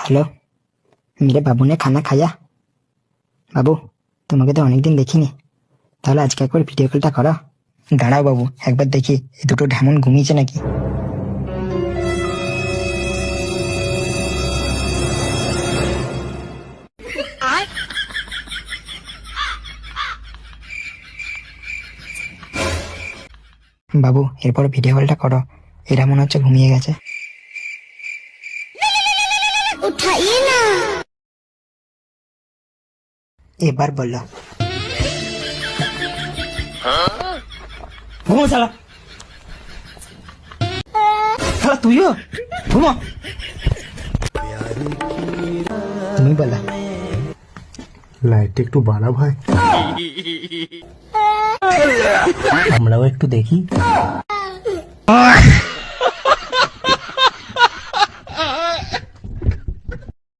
Hello, मेरे बाबू ने खाना खाया? বাবু, তোমাকে তো অনেকদিন দেখিনি, তাহলে আজকে একবার ভিডিও কলটা করো। দাঁড়াও বাবু, একবার দেখি এই দুটো ঢেমন ঘুমিয়েছে নাকি। বাবু, এরপর ভিডিও কলটা করো, এরা মনে হচ্ছে ঘুমিয়ে গেছে। এবার বললো ঘুমো শালা, শালা তুইও ঘুমো। তুমি বলো। লাইটটা একটু বাড়া ভাই, আমরাও একটু দেখি।